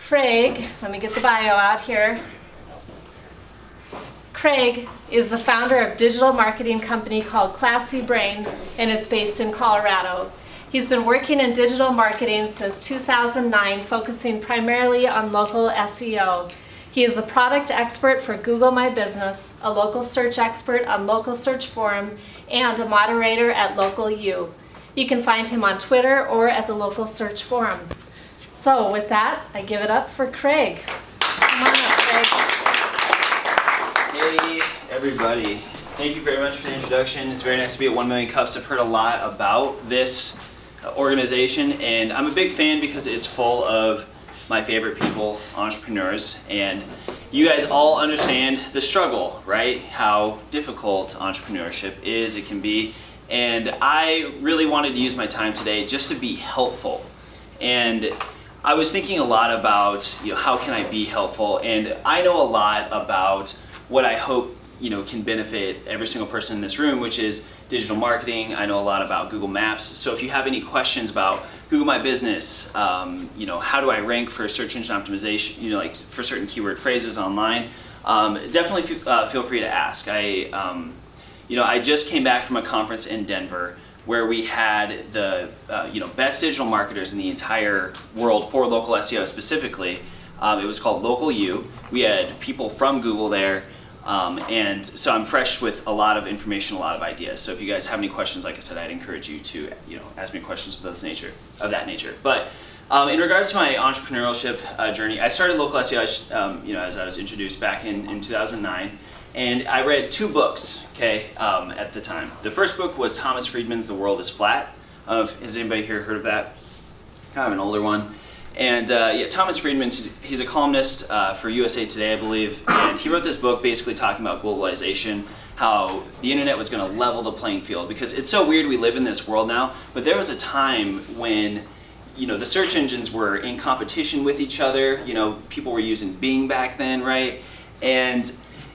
Craig, let me get the bio out here. Craig is the founder of a digital marketing company called Classy Brain, and it's based in Colorado. He's been working in digital marketing since 2009, focusing primarily on local SEO. He is a product expert for Google My Business, a local search expert on Local Search Forum, and a moderator at Local U. You can find him on Twitter or at the Local Search Forum. So with that, I give it up for Craig. Come on up, Craig. Hey, everybody. Thank you very much for the introduction. It's very nice to be at 1 Million Cups. I've heard a lot about this organization, and I'm a big fan because it's full of my favorite people, entrepreneurs, and you guys all understand the struggle, right? How difficult entrepreneurship is, it can be, and I really wanted to use my time today just to be helpful. And I was thinking a lot about, how can I be helpful, and I know a lot about what I hope can benefit every single person in this room, which is digital marketing. I know a lot about Google Maps. So if you have any questions about Google My Business, how do I rank for search engine optimization, like for certain keyword phrases online, definitely feel free to ask. I just came back from a conference in Denver where we had the best digital marketers in the entire world for local SEO specifically. It was called Local U. We had people from Google there. And so I'm fresh with a lot of information, a lot of ideas. So if you guys have any questions, like I said, I'd encourage you to ask me questions of that nature. But in regards to my entrepreneurship journey, I started local SEO, as I was introduced back in 2009, and I read 2 books, at the time. The first book was Thomas Friedman's The World is Flat. Has anybody here heard of that? Kind of an older one. And Thomas Friedman, he's a columnist for USA Today, I believe, and he wrote this book basically talking about globalization, how the internet was going to level the playing field, because it's so weird we live in this world now, but there was a time when the search engines were in competition with each other. People were using Bing back then, right? And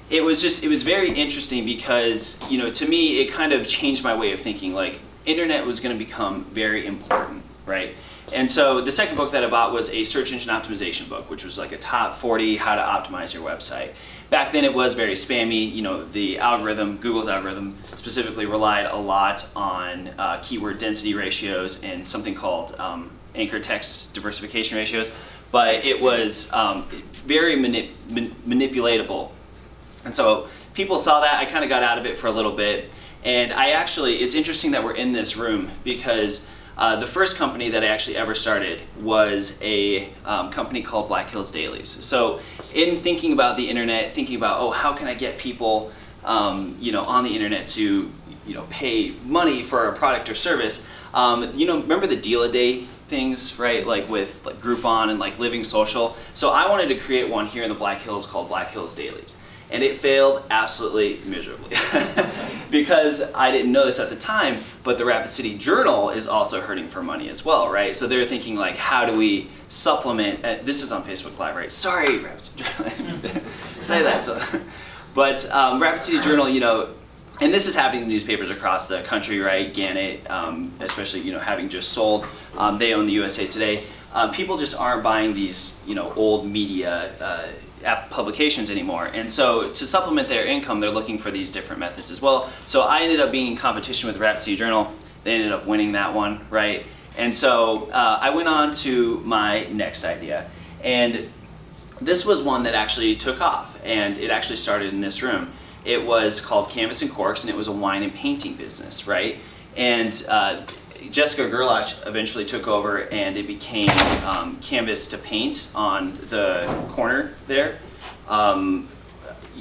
it was very interesting because, to me, it kind of changed my way of thinking. Like, internet was going to become very important, right? And so the second book that I bought was a search engine optimization book, which was like a top 40 how to optimize your website. Back then it was very spammy. The algorithm, Google's algorithm specifically, relied a lot on keyword density ratios and something called anchor text diversification ratios. But it was very manipulatable. And so people saw that. I kind of got out of it for a little bit. And it's interesting that we're in this room because the first company that I actually ever started was a company called Black Hills Dailies. So in thinking about the internet, thinking about, how can I get people on the internet to pay money for a product or service, remember the deal-a-day things, right? Like with Groupon and Living Social. So I wanted to create one here in the Black Hills called Black Hills Dailies. And it failed absolutely miserably because I didn't know this at the time, but the Rapid City Journal is also hurting for money as well, right? So they're thinking how do we supplement, this is on Facebook Live, right? Sorry, Rapid City Journal, say that. But Rapid City Journal, and this is happening in newspapers across the country, right? Gannett, especially, having just sold, they own the USA Today. People just aren't buying these, old media publications anymore, and so to supplement their income, they're looking for these different methods as well. So I ended up being in competition with the Rapid City Journal. They ended up winning that one, right? And so I went on to my next idea, and this was one that actually took off, and it actually started in this room. It was called Canvas and Corks, and it was a wine and painting business, right? And Jessica Gerlach eventually took over, and it became Canvas to Paint on the corner there.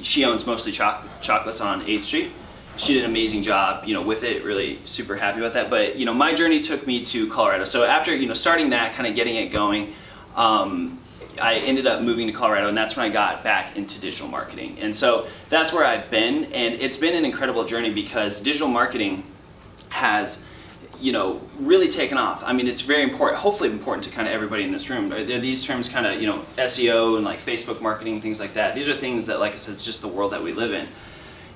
She owns mostly chocolates on 8th Street. She did an amazing job, with it. Really super happy about that. But my journey took me to Colorado. So after starting that, kind of getting it going, I ended up moving to Colorado, and that's when I got back into digital marketing. And so that's where I've been, and it's been an incredible journey because digital marketing has really taken off. I mean, it's very important, hopefully important to kind of everybody in this room. These terms kind of, SEO and Facebook marketing, things like that. These are things that, like I said, it's just the world that we live in.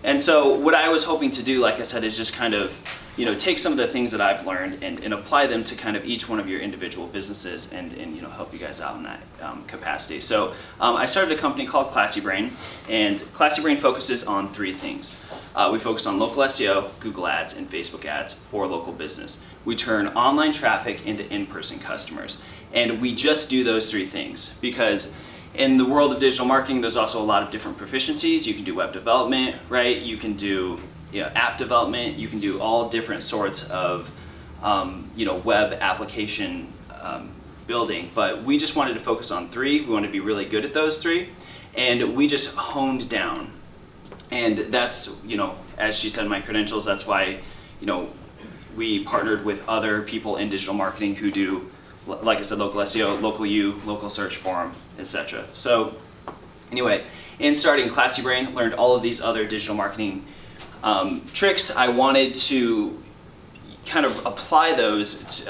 And so what I was hoping to do, like I said, is just kind of take some of the things that I've learned and apply them to kind of each one of your individual businesses and help you guys out in that capacity. So I started a company called Classy Brain, and Classy Brain focuses on 3 things. We focus on local SEO, Google Ads, and Facebook ads for local business. We turn online traffic into in-person customers. And we just do those 3 things because in the world of digital marketing, there's also a lot of different proficiencies. You can do web development, right? You can do app development. You can do all different sorts of web application building. But we just wanted to focus on 3. We wanted to be really good at those 3. And we just honed down. And that's, as she said, my credentials. That's why, we partnered with other people in digital marketing who do, like I said, local SEO, local U, local search forum, etc. So anyway, in starting Classy Brain, learned all of these other digital marketing tricks. I wanted to kind of apply those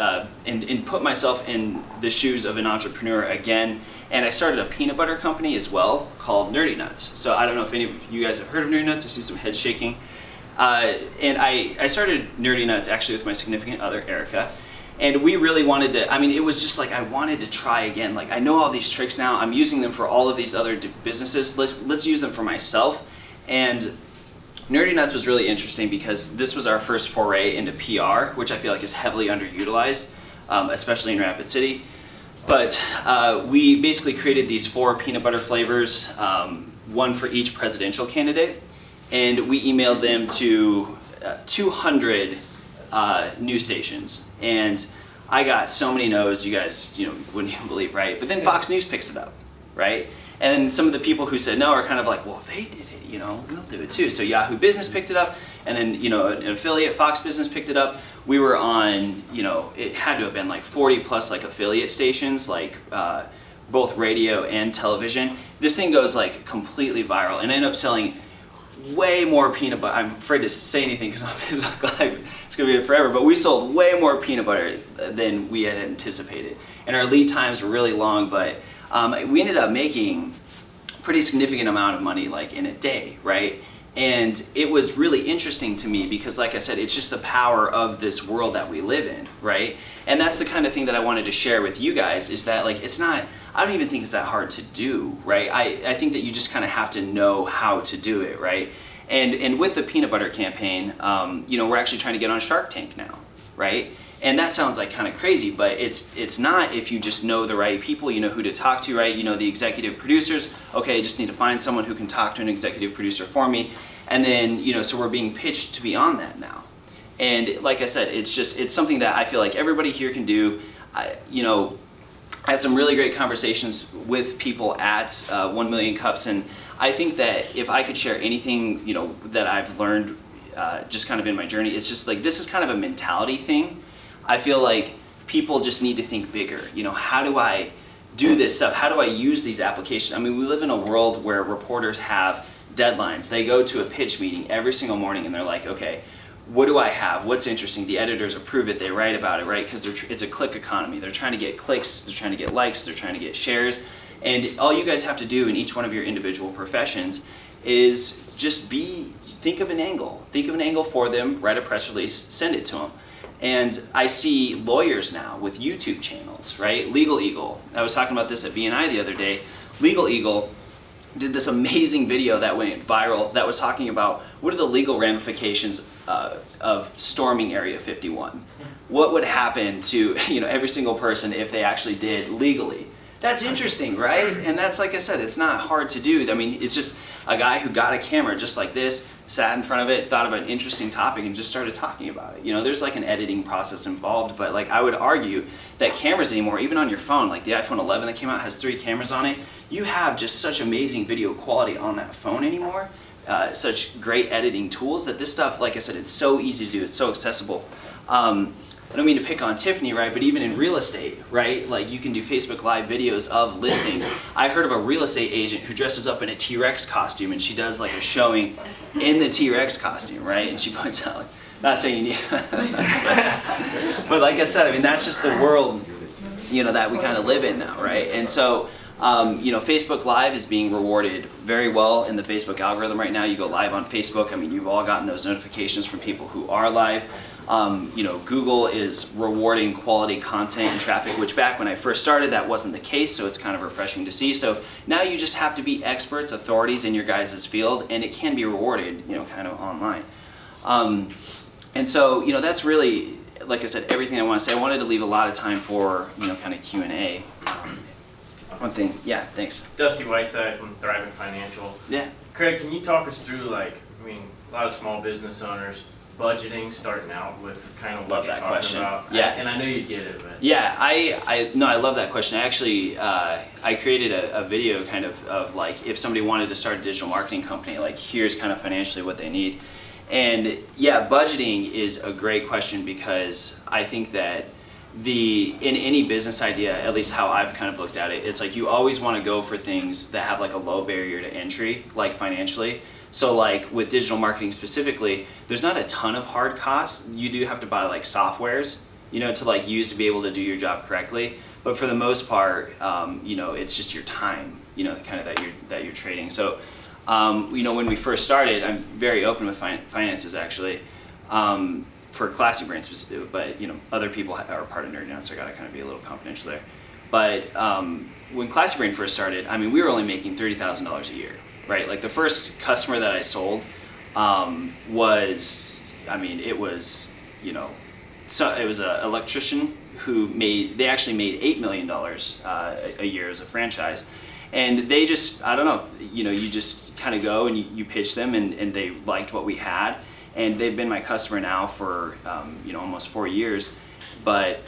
and put myself in the shoes of an entrepreneur again. And I started a peanut butter company as well called Nerdy Nuts. So I don't know if any of you guys have heard of Nerdy Nuts. I see some head shaking. And I started Nerdy Nuts actually with my significant other, Erica. And we really wanted to, it was just like I wanted to try again. Like I know all these tricks now. I'm using them for all of these other businesses. Let's use them for myself. And Nerdy Nuts was really interesting because this was our first foray into PR, which I feel like is heavily underutilized, especially in Rapid City. But we basically created these 4 peanut butter flavors, one for each presidential candidate. And we emailed them to 200 news stations. And I got so many no's, you guys wouldn't even believe, right? But then Fox News picks it up, right? And some of the people who said no are kind of like, well, they did it, we'll do it too. So Yahoo Business picked it up, and then an affiliate, Fox Business, picked it up. We were on, it had to have been like 40 plus like affiliate stations, like both radio and television. This thing goes like completely viral and ended up selling way more peanut butter. I'm afraid to say anything because it's going to be forever, but we sold way more peanut butter than we had anticipated. And our lead times were really long, but we ended up making a pretty significant amount of money like in a day, right? And it was really interesting to me because, like I said, it's just the power of this world that we live in, right? And that's the kind of thing that I wanted to share with you guys is that like it's not, I don't even think it's that hard to do, right? I think that you just kind of have to know how to do it, right? And with the peanut butter campaign, we're actually trying to get on Shark Tank now, right? And that sounds like kind of crazy, but it's not if you just know the right people, you know who to talk to, right? You know the executive producers. Okay, I just need to find someone who can talk to an executive producer for me. And then, so we're being pitched to be on that now. And like I said, it's something that I feel like everybody here can do. I had some really great conversations with people at 1 Million Cups, and I think that if I could share anything, that I've learned just kind of in my journey, it's just like this is kind of a mentality thing. I feel like people just need to think bigger. How do I do this stuff? How do I use these applications? We live in a world where reporters have deadlines. They go to a pitch meeting every single morning and they're like, okay, what do I have? What's interesting? The editors approve it. They write about it, right? Because it's a click economy. They're trying to get clicks. They're trying to get likes. They're trying to get shares. And all you guys have to do in each one of your individual professions is just think of an angle. Think of an angle for them, write a press release, send it to them. And I see lawyers now with YouTube channels, right? Legal Eagle. I was talking about this at BNI the other day. Legal Eagle did this amazing video that went viral that was talking about what are the legal ramifications of storming Area 51. What would happen to every single person if they actually did legally? That's interesting, right? And that's, like I said, it's not hard to do. It's just a guy who got a camera just like this, sat in front of it, thought of an interesting topic, and just started talking about it. There's like an editing process involved, but like I would argue that cameras anymore, even on your phone, like the iPhone 11 that came out has 3 cameras on it, you have just such amazing video quality on that phone anymore, such great editing tools that this stuff, like I said, it's so easy to do, it's so accessible. I don't mean to pick on Tiffany, right, but even in real estate, right, like you can do Facebook Live videos of listings. I heard of a real estate agent who dresses up in a T-Rex costume and she does like a showing in the T-Rex costume, right, and she points out, not saying you need, but like I said, that's just the world, that we kind of live in now, right, and so, Facebook Live is being rewarded very well in the Facebook algorithm right now. You go live on Facebook. You've all gotten those notifications from people who are live. Google is rewarding quality content and traffic, which back when I first started, that wasn't the case, so it's kind of refreshing to see. So now you just have to be experts, authorities in your guys' field, and it can be rewarded, kind of online. And so, that's really, like I said, everything I want to say. I wanted to leave a lot of time for, kind of Q&A. One thing, yeah, thanks. Dusty Whiteside from Thriving Financial. Yeah. Craig, can you talk us through, a lot of small business owners budgeting, starting out with kind of what you're talking about? Yeah. And I know you get it, but. Yeah, I love that question. I actually, I created a video kind of like if somebody wanted to start a digital marketing company, like here's kind of financially what they need. And yeah, budgeting is a great question because I think that in any business idea, at least how I've kind of looked at it, it's like you always want to go for things that have like a low barrier to entry, like financially. So like with digital marketing specifically, there's not a ton of hard costs. You do have to buy like softwares, to like use to be able to do your job correctly. But for the most part, it's just your time, kind of that you're trading. So, when we first started, I'm very open with finances actually, for Classy Brain specifically, but other people are part of Nerdy Nuts, so I gotta kind of be a little confidential there. But when Classy Brain first started, we were only making $30,000 a year. Right, like the first customer that I sold was, it was, so it was an electrician who they actually made $8 million a year as a franchise. And they just, I don't know, you just kind of go and you pitch them and they liked what we had. And they've been my customer now for, almost 4 years. But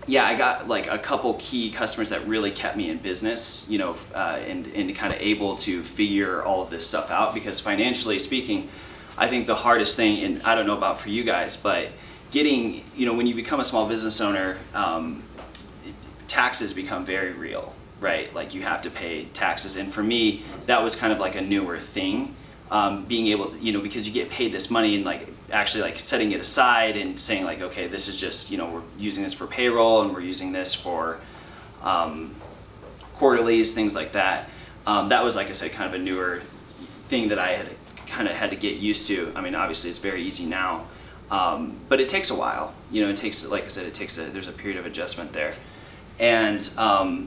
yeah, I got like a couple key customers that really kept me in business, and kind of able to figure all of this stuff out, because financially speaking, I think the hardest thing, and I don't know about for you guys, but getting, when you become a small business owner, taxes become very real, right? Like you have to pay taxes. And for me, that was kind of like a newer thing. Being able, because you get paid this money and like actually like setting it aside and saying like, okay, this is just, we're using this for payroll and we're using this for quarterlies, things like that. That was, like I said, kind of a newer thing that I had to get used to. Obviously it's very easy now, but it takes a while. It takes, like I said, there's a period of adjustment there. And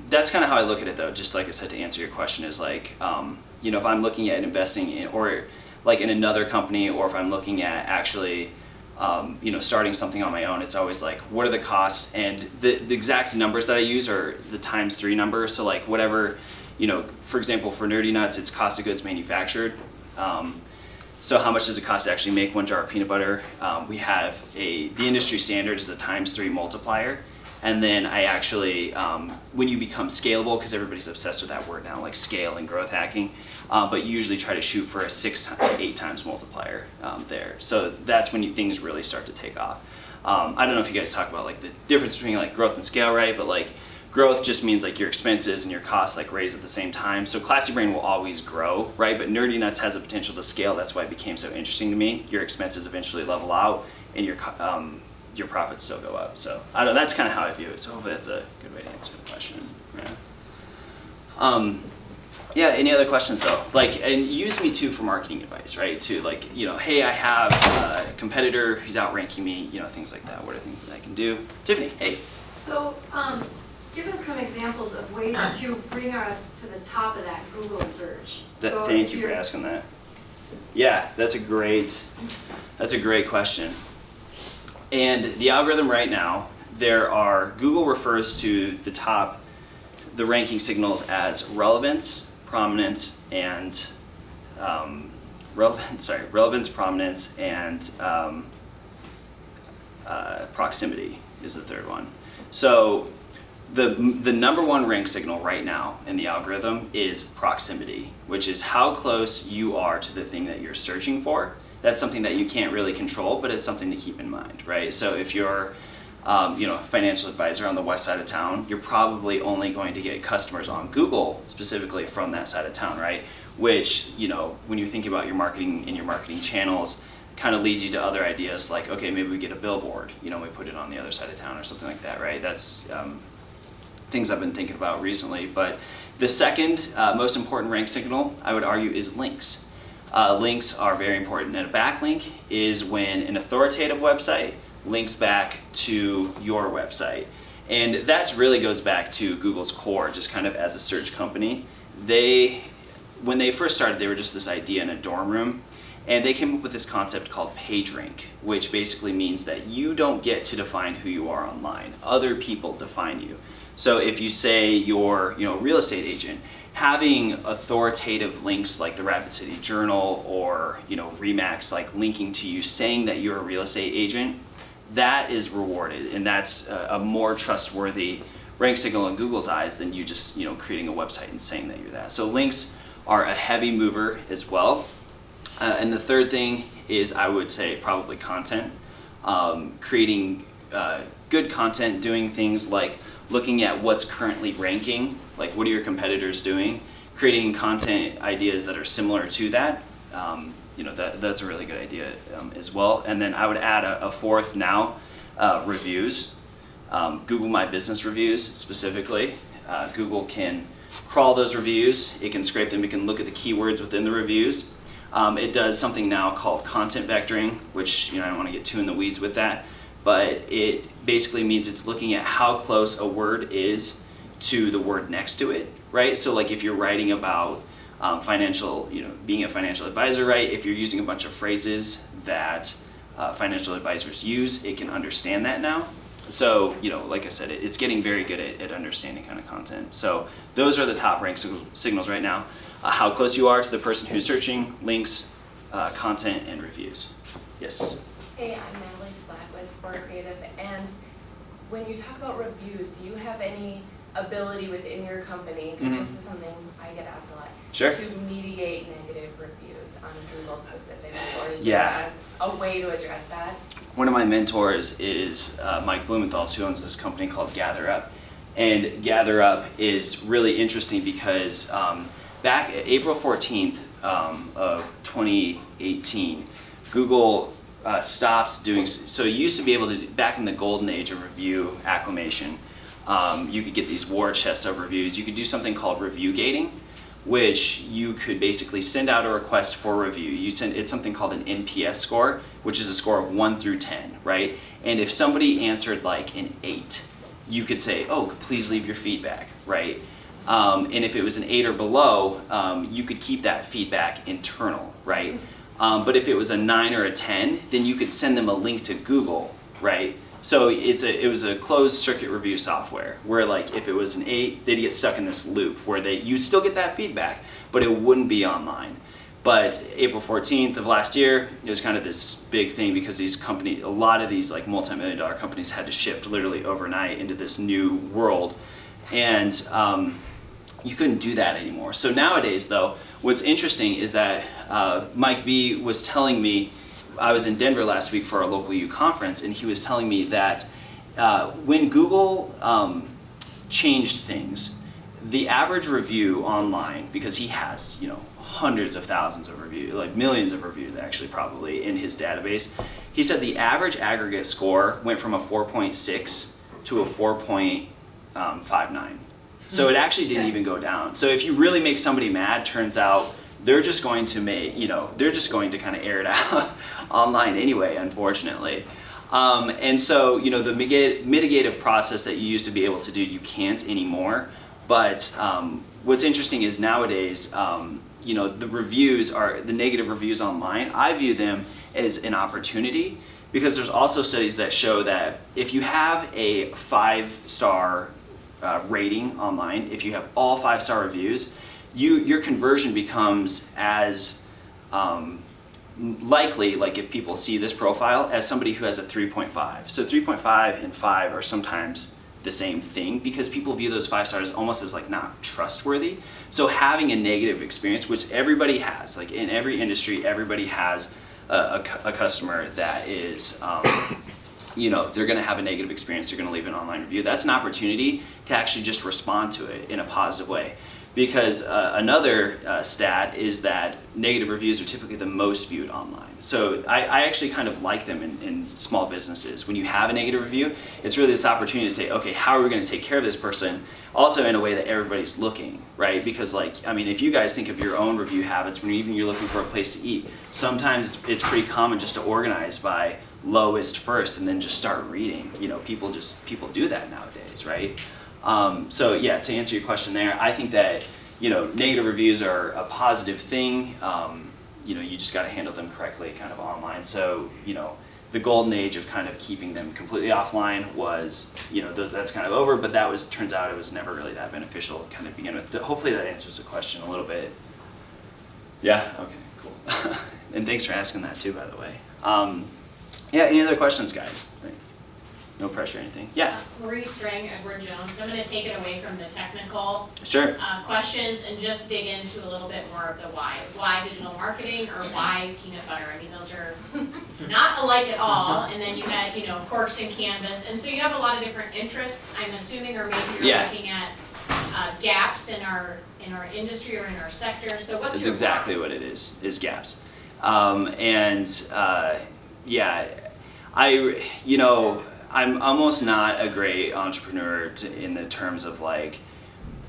that's kind of how I look at it though, just like I said, to answer your question is like, if I'm looking at investing in, or like in another company, or if I'm looking at actually, starting something on my own, it's always like, what are the costs? And the exact numbers that I use are the ×3 number. So like whatever, for example, for Nerdy Nuts, it's cost of goods manufactured. So how much does it cost to actually make 1 jar of peanut butter? We have the industry standard is a ×3 multiplier. And then I actually, when you become scalable, because everybody's obsessed with that word now, like scale and growth hacking, but you usually try to shoot for a 6 to 8 times multiplier there. So that's when things really start to take off. I don't know if you guys talk about like the difference between like growth and scale, right? But like growth just means like your expenses and your costs like raise at the same time. So Classy Brain will always grow, right? But Nerdy Nuts has the potential to scale. That's why it became so interesting to me. Your expenses eventually level out, and your profits still go up. So I don't know, that's kind of how I view it. So hopefully that's a good way to answer the question. Yeah. Any other questions though? Like, and use me too for marketing advice, right? To like, hey, I have a competitor who's outranking me, things like that. What are things that I can do? Tiffany, hey. So give us some examples of ways to bring us to the top of that Google search. Thank you for asking that. Yeah, that's a great question. And the algorithm right now, Google refers to the ranking signals as relevance, prominence, and prominence, and proximity is the third one. So the number one rank signal right now in the algorithm is proximity, which is how close you are to the thing that you're searching for. That's something that you can't really control, but it's something to keep in mind, right? So if you're, a financial advisor on the west side of town, you're probably only going to get customers on Google specifically from that side of town, right? Which, when you think about your marketing and your marketing channels, kind of leads you to other ideas like, okay, maybe we get a billboard, we put it on the other side of town or something like that, right? That's things I've been thinking about recently. But the second most important rank signal, I would argue, is links. Links are very important, and a backlink is when an authoritative website links back to your website. And that really goes back to Google's core, just kind of as a search company. When they first started, they were just this idea in a dorm room, and they came up with this concept called PageRank, which basically means that you don't get to define who you are online. Other people define you. So if you say you're a real estate agent, having authoritative links like the Rapid City Journal or Remax like linking to you saying that you're a real estate agent, that is rewarded, and that's a more trustworthy rank signal in Google's eyes than you just creating a website and saying that you're that. So links are a heavy mover as well. And the third thing is, I would say, probably content. Creating good content, doing things like looking at what's currently ranking, like what are your competitors doing, creating content ideas that are similar to that. That's a really good idea as well. And then I would add a fourth now, reviews. Google My Business reviews specifically. Google can crawl those reviews, it can scrape them, it can look at the keywords within the reviews. It does something now called content vectoring, which I don't want to get too in the weeds with that, but it basically means it's looking at how close a word is to the word next to it, right? So like if you're writing about financial, being a financial advisor, right? If you're using a bunch of phrases that financial advisors use, it can understand that now. So, like I said, it's getting very good at understanding kind of content. So those are the top rank signals right now. How close you are to the person who's searching, links, content, and reviews. Yes? Hey, I'm Natalie Slack with Sport Creative, and when you talk about reviews, do you have any ability within your company, because this is something I get asked a lot, Sure. to mediate negative reviews on Google specifically, or is Yeah. there a way to address that? One of my mentors is Mike Blumenthal, who owns this company called GatherUp. And GatherUp is really interesting because back April 14th of 2018, Google stopped doing, so you used to be able to, back in the golden age of review acclamation, you could get these war chests of reviews. You could do something called review gating, which you could basically send out a request for review. It's something called an NPS score, which is a score of 1 through 10, right? And if somebody answered like an 8, you could say, oh, please leave your feedback, right? And if it was an 8 or below, you could keep that feedback internal, right? But if it was a 9 or a 10, then you could send them a link to Google, right? So it was a closed circuit review software where like if it was an 8, they'd get stuck in this loop where you still get that feedback, but it wouldn't be online. But April 14th of last year, it was kind of this big thing because these companies, a lot of these like multi-million-dollar companies had to shift literally overnight into this new world. And you couldn't do that anymore. So nowadays though, what's interesting is that Mike B was telling me, I was in Denver last week for our local U conference, and he was telling me that when Google changed things, the average review online, because he has hundreds of thousands of reviews, like millions of reviews actually probably in his database, he said the average aggregate score went from a 4.6 to a 4.59. So it actually didn't even go down. So if you really make somebody mad, turns out they're just going to they're just going to kind of air it out online anyway, unfortunately. And so, the mitigative process that you used to be able to do, you can't anymore. But what's interesting is nowadays, the reviews the negative reviews online, I view them as an opportunity because there's also studies that show that if you have a 5-star rating online, if you have all 5-star reviews, your conversion becomes as likely, like if people see this profile, as somebody who has a 3.5. So 3.5 and 5 are sometimes the same thing because people view those 5 stars almost as like not trustworthy. So having a negative experience, which everybody has, like in every industry, everybody has a customer that is, they're going to have a negative experience, they're going to leave an online review. That's an opportunity to actually just respond to it in a positive way. Because another stat is that negative reviews are typically the most viewed online. So I actually kind of like them in small businesses. When you have a negative review, it's really this opportunity to say, okay, how are we going to take care of this person? Also in a way that everybody's looking, right? Because if you guys think of your own review habits when you're looking for a place to eat, sometimes it's pretty common just to organize by lowest first and then just start reading. You know, people do that nowadays, right? So yeah, to answer your question there, I think that, you know, negative reviews are a positive thing. You know, you just got to handle them correctly kind of online. So, you know, the golden age of kind of keeping them completely offline was, you know, that's kind of over, but turns out it was never really that beneficial to kind of begin with. Hopefully that answers the question a little bit. Yeah, okay, cool. And thanks for asking that too, by the way. Yeah, any other questions, guys? No pressure or anything. Yeah. Marie String, Edward Jones. So I'm going to take it away from the technical Sure. Questions and just dig into a little bit more of the why. Why digital marketing or why peanut butter? I mean, those are not alike at all. And then you had, you know, corks and canvas. And so you have a lot of different interests, I'm assuming, or maybe you're looking at gaps in our industry or in our sector. So what's That's your exactly why? what it is gaps. Yeah, you know, I'm almost not a great entrepreneur in the terms of like,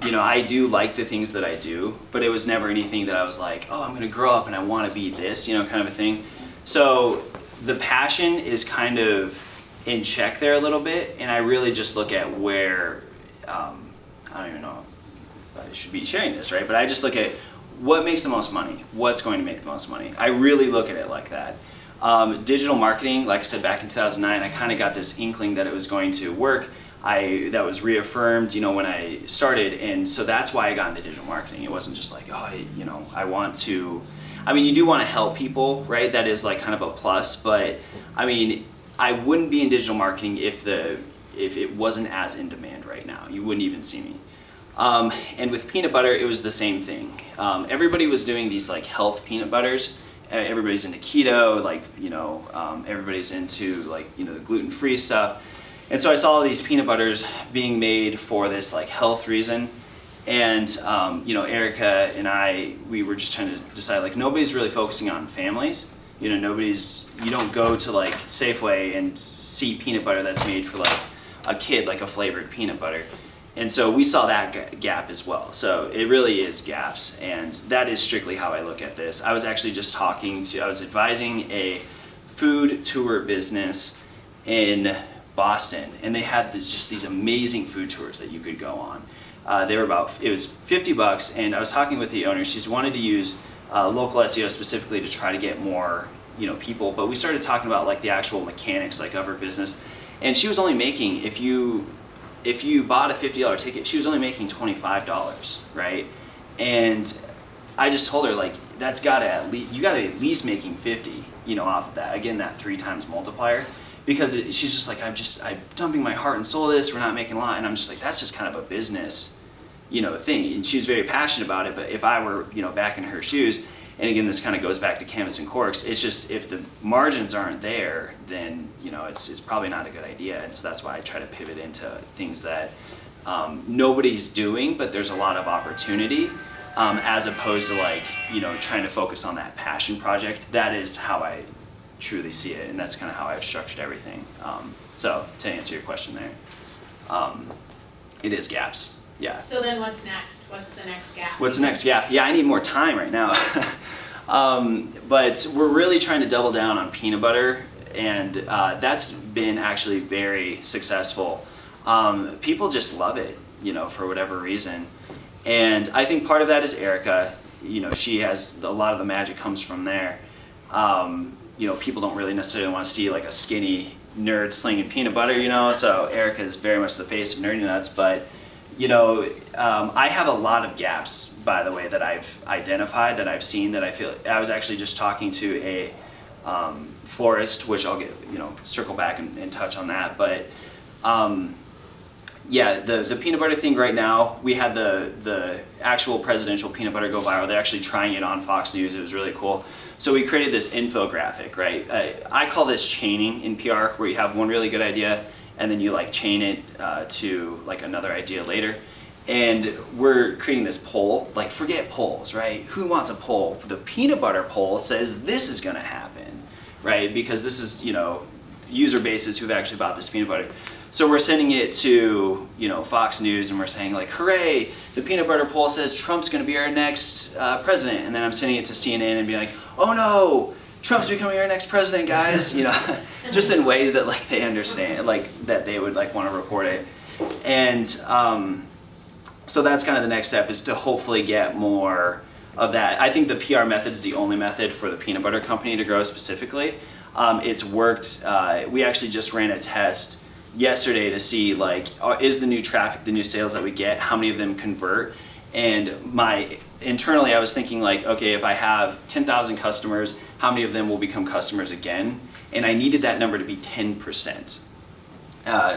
you know, I do like the things that I do, but it was never anything that I was like, oh, I'm gonna grow up and I wanna be this, you know, kind of a thing. So the passion is kind of in check there a little bit, and I really just look at where, I don't even know if I should be sharing this, right? But I just look at what makes the most money, what's going to make the most money. I really look at it like that. Digital marketing, like I said, back in 2009, I kind of got this inkling that it was going to work. That was reaffirmed, you know, when I started, and so that's why I got into digital marketing. It wasn't just like, oh, you know, I want to. I mean, you do want to help people, right? That is like kind of a plus, but I mean, I wouldn't be in digital marketing if it wasn't as in demand right now. You wouldn't even see me. And with peanut butter, it was the same thing. Everybody was doing these like health peanut butters. Everybody's into keto, like, you know, everybody's into like, you know, the gluten-free stuff. And so I saw all these peanut butters being made for this like health reason. And, you know, Erica and we were just trying to decide, like, nobody's really focusing on families. You know, you don't go to like Safeway and see peanut butter that's made for like a kid, like a flavored peanut butter. And so we saw that gap as well. So it really is gaps, and that is strictly how I look at this. I was actually just I was advising a food tour business in Boston, and they had just these amazing food tours that you could go on. It was $50, and I was talking with the owner. She's wanted to use local SEO specifically to try to get more, you know, people, but we started talking about like the actual mechanics like of her business, and she was only making, if you bought a $50 ticket, she was only making $25, right? And I just told her, like, you gotta at least making 50, you know, off of that. Again, that 3 times multiplier, because she's just like, I'm dumping my heart and soul this, we're not making a lot. And I'm just like, that's just kind of a business, you know, thing. And she's very passionate about it, but if I were, you know, back in her shoes, and again, this kind of goes back to canvas and corks, it's just, if the margins aren't there, then, you know, it's probably not a good idea. And so that's why I try to pivot into things that nobody's doing, but there's a lot of opportunity, as opposed to like, you know, trying to focus on that passion project. That is how I truly see it, and that's kind of how I've structured everything. So to answer your question there, it is gaps. Yeah. So then what's next? What's the next gap? What's the next gap? Yeah, I need more time right now. But we're really trying to double down on peanut butter, and that's been actually very successful. People just love it, you know, for whatever reason. And I think part of that is Erica. You know, she has a lot of the magic comes from there. You know, people don't really necessarily want to see like a skinny nerd slinging peanut butter, you know, so Erica is very much the face of Nerdy Nuts. But you know, I have a lot of gaps, by the way, that I've identified, that I've seen, that I feel. I was actually just talking to a florist, which I'll get, you know, circle back and touch on that. But yeah, the peanut butter thing right now, we had the actual presidential peanut butter go viral. They're actually trying it on Fox News. It was really cool. So we created this infographic, right? I call this chaining in PR, where you have one really good idea, and then you like chain it to like another idea later. And we're creating this poll, like forget polls, right? Who wants a poll? The peanut butter poll says this is gonna happen, right? Because this is, you know, user bases who've actually bought this peanut butter. So we're sending it to, you know, Fox News, and we're saying like, hooray, the peanut butter poll says Trump's gonna be our next president. And then I'm sending it to CNN and be like, oh no, Trump's becoming our next president, guys, you know, just in ways that like they understand, like that they would like want to report it. And so that's kind of the next step, is to hopefully get more of that. I think the PR method is the only method for the peanut butter company to grow specifically. It's worked. We actually just ran a test yesterday to see like, is the new traffic, the new sales that we get, how many of them convert? And internally I was thinking like, okay, if I have 10,000 customers, how many of them will become customers again? And I needed that number to be 10%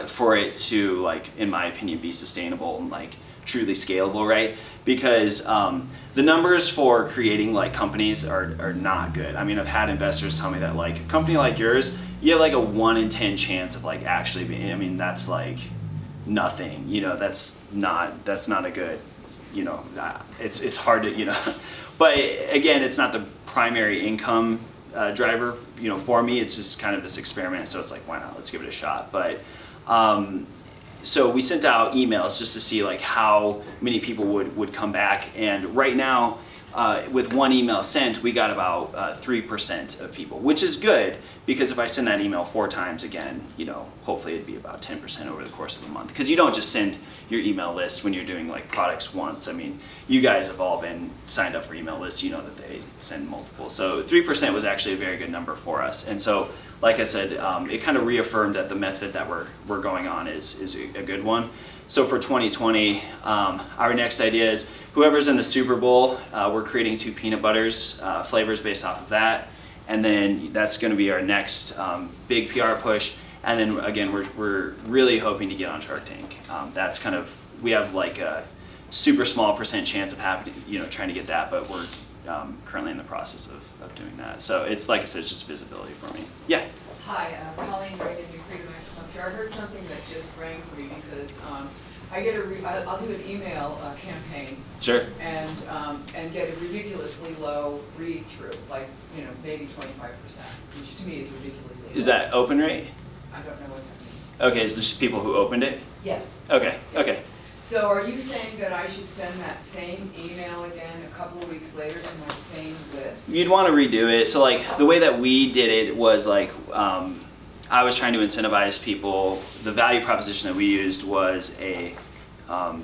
for it to, like, in my opinion, be sustainable and like truly scalable, right? Because the numbers for creating like companies are not good. I mean, I've had investors tell me that like a company like yours, you have like a 1 in 10 chance of like actually being, I mean, that's like nothing, you know, that's not a good, you know, it's hard to, you know, but again, it's not the primary income driver, you know, for me. It's just kind of this experiment, so it's like, why not, let's give it a shot. But so we sent out emails just to see like how many people would come back, and right now with one email sent, we got about 3% of people, which is good, because if I send that email 4 times again, you know, hopefully it'd be about 10% over the course of the month. Because you don't just send your email list when you're doing like products once. I mean, you guys have all been signed up for email lists, you know that they send multiple. So 3% was actually a very good number for us. And so, like I said, it kind of reaffirmed that the method that we're going on is a good one. So for 2020, our next idea is whoever's in the Super Bowl, we're creating 2 peanut butters, flavors based off of that. And then that's going to be our next big PR push. And then again, we're really hoping to get on Shark Tank. That's kind of, we have like a super small % chance of happening, you know, trying to get that, but we're currently in the process of doing that. So it's, like I said, it's just visibility for me. Yeah. Hi, Colleen Reagan, New Freedom Action Club. I heard something that just rang for me, because I get I'll do an email campaign. Sure. And get a ridiculously low read through, like, you know, maybe 25%, which to me is ridiculously low. Is that open rate? I don't know what that means. Okay, is this just people who opened it? Yes. Okay, Yes. okay. So are you saying that I should send that same email again a couple of weeks later to my same list? You'd want to redo it. So like the way that we did it was like, I was trying to incentivize people. The value proposition that we used was a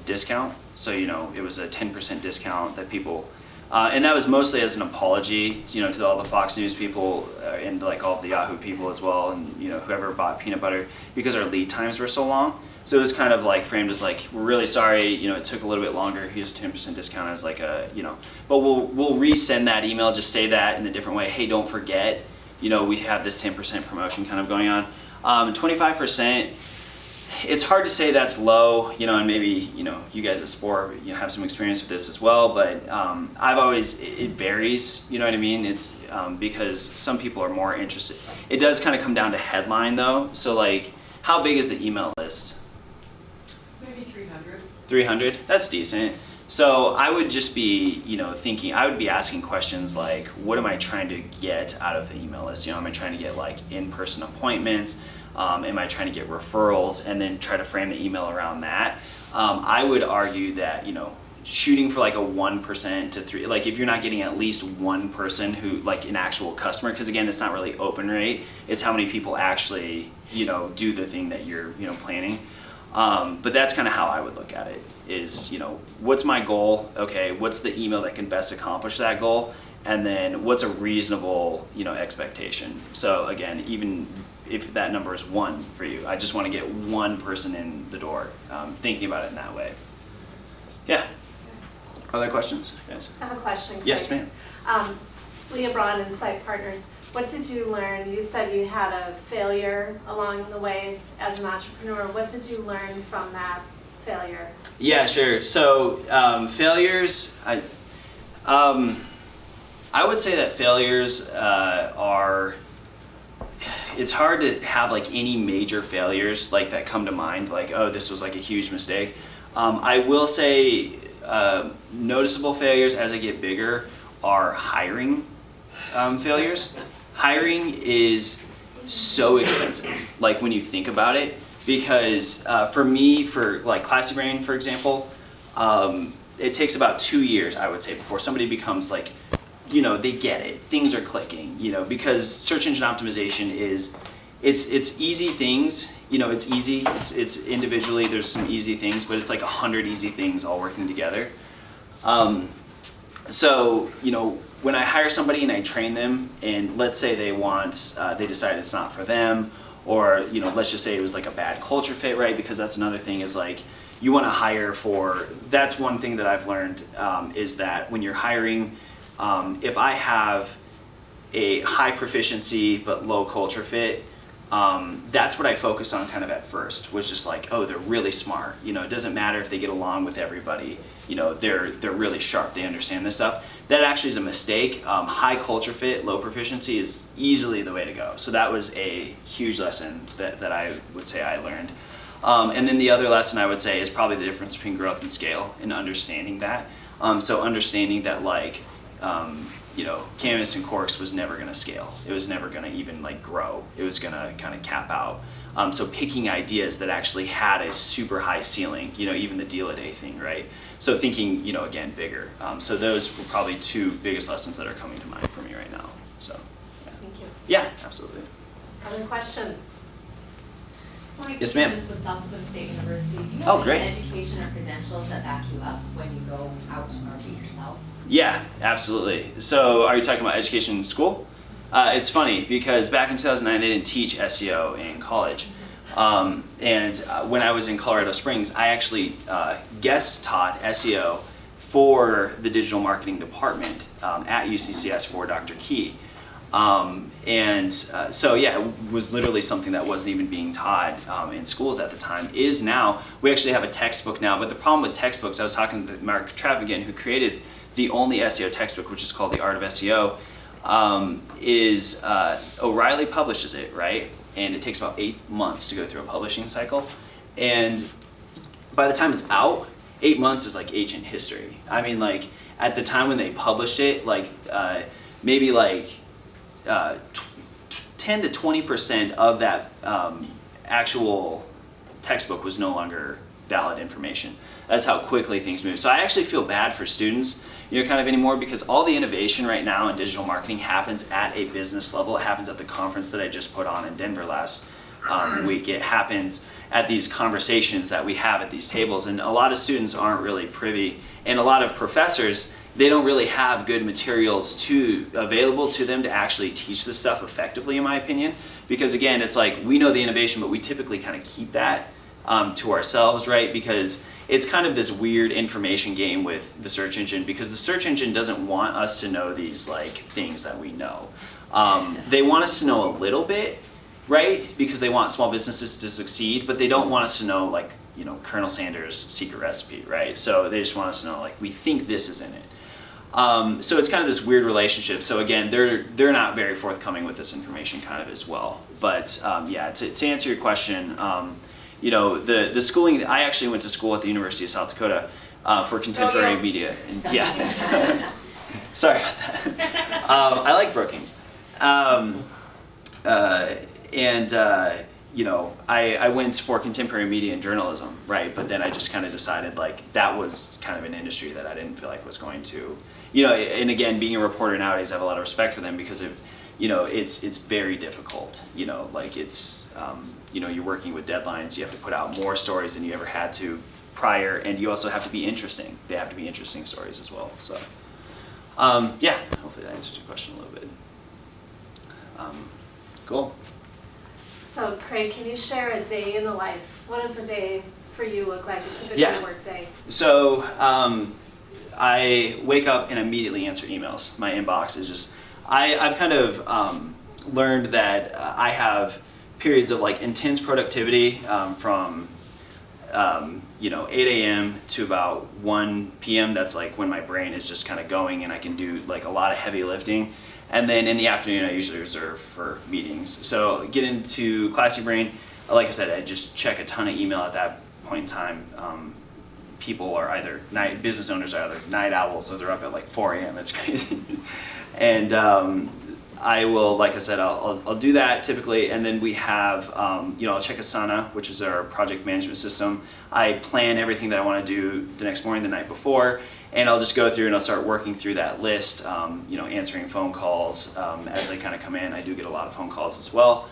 discount. So, you know, it was a 10% discount that people, and that was mostly as an apology, you know, to all the Fox News people and like all of the Yahoo people as well, and, you know, whoever bought peanut butter, because our lead times were so long. So it was kind of like framed as like, we're really sorry, you know, it took a little bit longer. Here's a 10% discount as like a, you know, but we'll resend that email, just say that in a different way. Hey, don't forget, you know, we have this 10% promotion kind of going on. 25%, it's hard to say that's low, you know, and maybe, you know, you guys at Spore, you know, have some experience with this as well, but I've always, it varies, you know what I mean? It's because some people are more interested. It does kind of come down to headline though. So like, how big is the email list? Maybe 300. 300, that's decent. So I would just be, you know, thinking, I would be asking questions like, what am I trying to get out of the email list? You know, am I trying to get like in-person appointments? Am I trying to get referrals? And then try to frame the email around that. I would argue that, you know, shooting for like a 1% to 3%, like if you're not getting at least one person who, like an actual customer, because again, it's not really open rate, it's how many people actually, you know, do the thing that you're, you know, planning. But that's kind of how I would look at it is, you know, what's my goal? Okay, what's the email that can best accomplish that goal? And then what's a reasonable, you know, expectation? So again, even if that number is 1 for you, I just want to get one person in the door, thinking about it in that way. Yeah. Other questions, guys? I have a question. Yes, ma'am. Leah, Braun, Nsight Partners. What did you learn? You said you had a failure along the way as an entrepreneur. What did you learn from that failure? Yeah, sure. So failures, I would say that failures are, it's hard to have like any major failures like that come to mind, like, oh, this was like a huge mistake. I will say noticeable failures as I get bigger are hiring failures. Hiring is so expensive, like when you think about it, because for me, for like Classy Brain, for example, it takes about 2 years, I would say, before somebody becomes like you know, they get it. Things are clicking, you know, because search engine optimization is, it's easy things, you know, it's easy. It's individually, there's some easy things, but it's like 100 easy things all working together. So, you know, when I hire somebody and I train them, and let's say they decide it's not for them, or, you know, let's just say it was like a bad culture fit, right? Because that's another thing is like, you want to hire for, that's one thing that I've learned, is that when you're hiring, if I have a high proficiency but low culture fit, that's what I focused on kind of at first, was just like, oh, they're really smart. You know, it doesn't matter if they get along with everybody. You know, they're really sharp. They understand this stuff. That actually is a mistake. High culture fit, low proficiency is easily the way to go. So that was a huge lesson that I would say I learned. And then the other lesson I would say is probably the difference between growth and scale, and understanding that. So understanding that, like, you know, Canvas and Corks was never going to scale. It was never going to even like grow. It was going to kind of cap out. So picking ideas that actually had a super high ceiling, you know, even the deal a day thing, right? So thinking, you know, again, bigger. So those were probably two biggest lessons that are coming to mind for me right now. So, yeah. Thank you. Yeah, absolutely. Other questions? Yes, ma'am. With South Dakota State University, do you Oh, have great. any education or credentials that back you up when you go out to market yourself? Yeah, absolutely. So are you talking about education in school? It's funny because back in 2009 they didn't teach SEO in college. And when I was in Colorado Springs, I actually guest taught SEO for the digital marketing department at UCCS for Dr. Key. So yeah, it was literally something that wasn't even being taught in schools at the time. Is now. We actually have a textbook now, but the problem with textbooks, I was talking to Mark Travigan, who created the only SEO textbook, which is called The Art of SEO, is O'Reilly publishes it, right? And it takes about 8 months to go through a publishing cycle. And by the time it's out, 8 months is like ancient history. I mean, like, at the time when they published it, like, maybe like 10 to 20% of that actual textbook was no longer valid information. That's how quickly things move. So I actually feel bad for students, you know, kind of anymore, because all the innovation right now in digital marketing happens at a business level. It happens at the conference that I just put on in Denver last week. It happens at these conversations that we have at these tables, and a lot of students aren't really privy, and a lot of professors, they don't really have good materials available to them to actually teach this stuff effectively, in my opinion. Because again, it's like, we know the innovation, but we typically kind of keep that to ourselves, right? Because it's kind of this weird information game with the search engine, because the search engine doesn't want us to know these like things that we know. They want us to know a little bit, right? Because they want small businesses to succeed, but they don't want us to know, like, you know, Colonel Sanders' secret recipe, right? So they just want us to know, like, we think this is in it. So it's kind of this weird relationship. So again, they're not very forthcoming with this information kind of as well. But yeah, to answer your question, you know, the schooling, I actually went to school at the University of South Dakota for contemporary media. And, yeah, thanks. Sorry about that. I like Brookings. You know, I went for contemporary media and journalism, right? But then I just kind of decided, like, that was kind of an industry that I didn't feel like was going to, you know, and again, being a reporter nowadays, I have a lot of respect for them, because of, you know, it's very difficult, you know, like, it's, you know, you're working with deadlines, you have to put out more stories than you ever had to prior, and you also have to be interesting. They have to be interesting stories as well. So, yeah, hopefully that answers your question a little bit. Cool. So Craig, can you share a day in the life? What does a day for you look like? A typical work day? So I wake up and immediately answer emails. My inbox is just, I've kind of learned that I have periods of like intense productivity from you know, 8 a.m. to about 1 p.m. That's like when my brain is just kind of going and I can do like a lot of heavy lifting. And then in the afternoon, I usually reserve for meetings. So get into Classy Brain. Like I said, I just check a ton of email at that point in time. People are either business owners are either night owls, so they're up at like 4 a.m. It's crazy. And I will, like I said, I'll do that typically, and then we have, you know, I'll check Asana, which is our project management system. I plan everything that I want to do the next morning, the night before, and I'll just go through and I'll start working through that list, you know, answering phone calls as they kind of come in. I do get a lot of phone calls as well.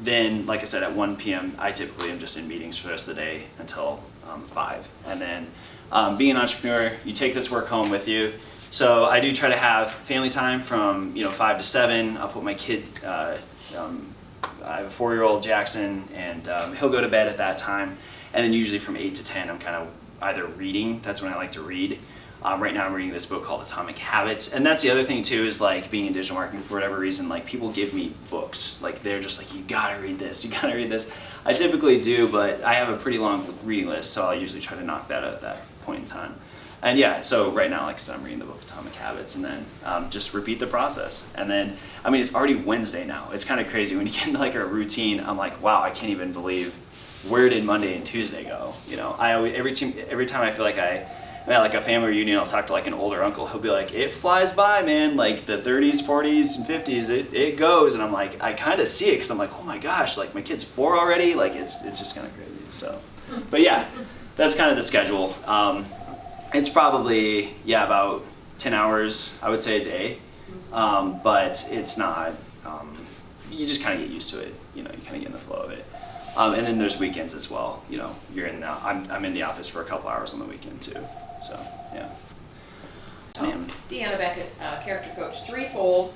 Then, like I said, at 1 p.m., I typically am just in meetings for the rest of the day until 5. And then being an entrepreneur, you take this work home with you. So I do try to have family time from, you know, 5 to 7. I'll put my kid, I have a 4-year-old Jackson, and he'll go to bed at that time. And then usually from 8 to 10, I'm kind of either reading. That's when I like to read. Right now I'm reading this book called Atomic Habits. And that's the other thing too, is like being in digital marketing, for whatever reason, like people give me books. Like they're just like, you gotta read this, you gotta read this. I typically do, but I have a pretty long reading list, so I'll usually try to knock that out at that point in time. And yeah, so right now, like I said, I'm reading the book Atomic Habits, and then just repeat the process. And then, I mean, it's already Wednesday now. It's kind of crazy when you get into like a routine. I'm like, wow, I can't even believe, where did Monday and Tuesday go? You know, I always, every time I feel like I'm at like a family reunion, I'll talk to like an older uncle. He'll be like, it flies by, man. Like the 30s, 40s, and 50s, it goes. And I'm like, I kind of see it, because I'm like, oh my gosh, like my kid's 4 already. Like it's just kind of crazy. So, but yeah, that's kind of the schedule. It's probably, yeah, about 10 hours, I would say, a day. But it's not, you just kind of get used to it. You know, you kind of get in the flow of it. And then there's weekends as well. You know, I'm in the office for a couple hours on the weekend too. So, yeah. Deanna Becket, character coach, threefold.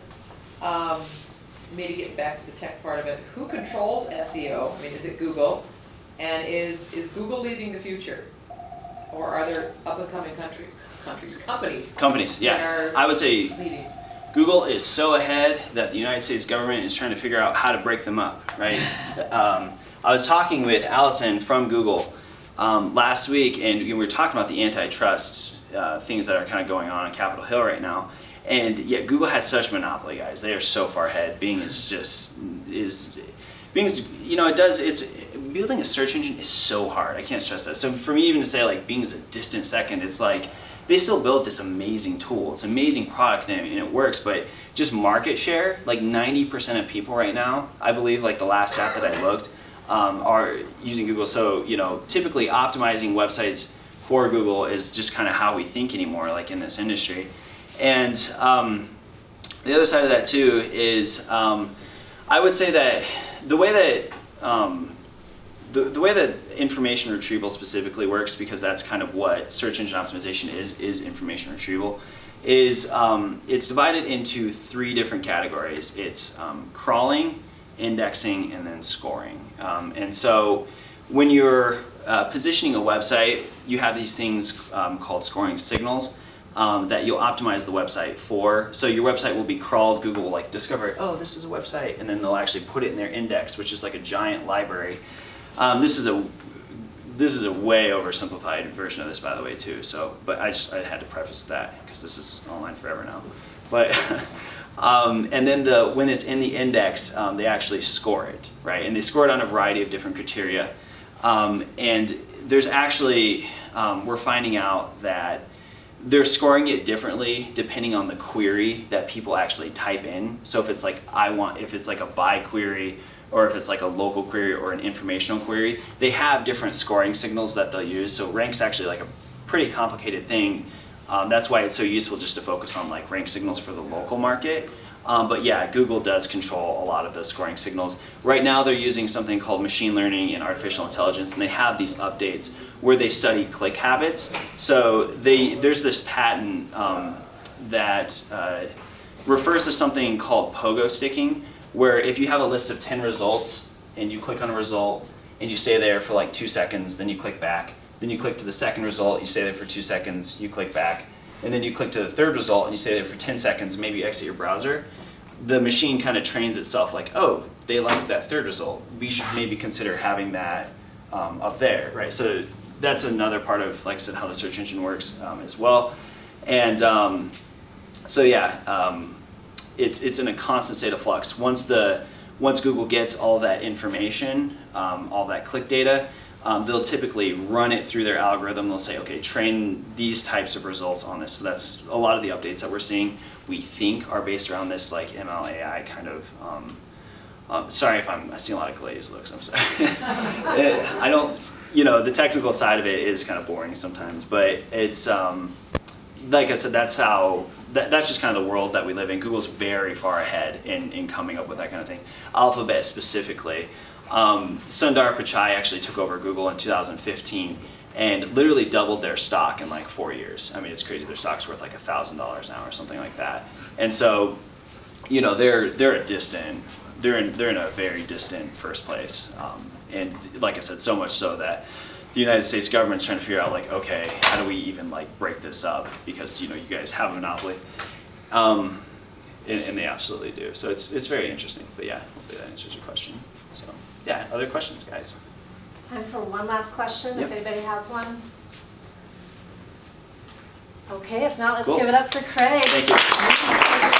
Maybe getting back to the tech part of it. Who controls SEO? I mean, is it Google? And is Google leading the future? Or are there up-and-coming companies? Yeah. I would say leading? Google is so ahead that the United States government is trying to figure out how to break them up, right? I was talking with Allison from Google last week, and we were talking about the antitrust things that are kind of going on Capitol Hill right now. And yet Google has such a monopoly, guys. They are so far ahead. Bing is, you know, building a search engine is so hard. I can't stress that. So for me even to say like Bing's a distant second, it's like they still built this amazing tool. It's an amazing product and it works, but just market share, like 90% of people right now, I believe, like the last stat that I looked, are using Google. So, you know, typically optimizing websites for Google is just kind of how we think anymore, like in this industry. And the other side of that too is I would say that the way that information retrieval specifically works, because that's kind of what search engine optimization is information retrieval, is it's divided into 3 different categories. It's crawling, indexing, and then scoring. And so when you're positioning a website, you have these things called scoring signals that you'll optimize the website for. So your website will be crawled. Google will like discover, oh, this is a website, and then they'll actually put it in their index, which is like a giant library. This is a way oversimplified version of this, by the way, too. So, but I had to preface that because this is online forever now. But and then when it's in the index, they actually score it, right? And they score it on a variety of different criteria. And there's actually we're finding out that they're scoring it differently depending on the query that people actually type in. So if it's like if it's like a buy query, or if it's like a local query or an informational query, they have different scoring signals that they'll use. So rank's actually like a pretty complicated thing. That's why it's so useful just to focus on like rank signals for the local market. But yeah, Google does control a lot of those scoring signals. Right now they're using something called machine learning and artificial intelligence, and they have these updates where they study click habits. So there's this patent that refers to something called pogo sticking, where if you have a list of 10 results and you click on a result and you stay there for like 2 seconds, then you click back, then you click to the second result, you stay there for 2 seconds, you click back, and then you click to the third result and you stay there for 10 seconds, and maybe you exit your browser, the machine kind of trains itself like, oh, they liked that third result. We should maybe consider having that up there, right? So that's another part of, like I said, how the search engine works as well. And so yeah, it's in a constant state of flux. Once Google gets all that information, all that click data, they'll typically run it through their algorithm. They'll say, okay, train these types of results on this. So that's a lot of the updates that we're seeing, we think, are based around this like ML AI kind of, sorry if I see a lot of glazed looks, I'm sorry. you know, the technical side of it is kind of boring sometimes, but it's, like I said, that's just kind of the world that we live in. Google's very far ahead in coming up with that kind of thing. Alphabet specifically. Sundar Pichai actually took over Google in 2015 and literally doubled their stock in like 4 years. I mean, it's crazy. Their stock's worth like $1,000 now or something like that. And so, you know, they're in a very distant first place. And like I said, so much so that the United States government's trying to figure out, like, okay, how do we even like break this up? Because, you know, you guys have a monopoly. And they absolutely do. So it's very interesting. But yeah, hopefully that answers your question. So yeah, other questions, guys? Time for one last question, Yep. if anybody has one. Okay, if not, let's Cool. give it up for Craig. Thank you.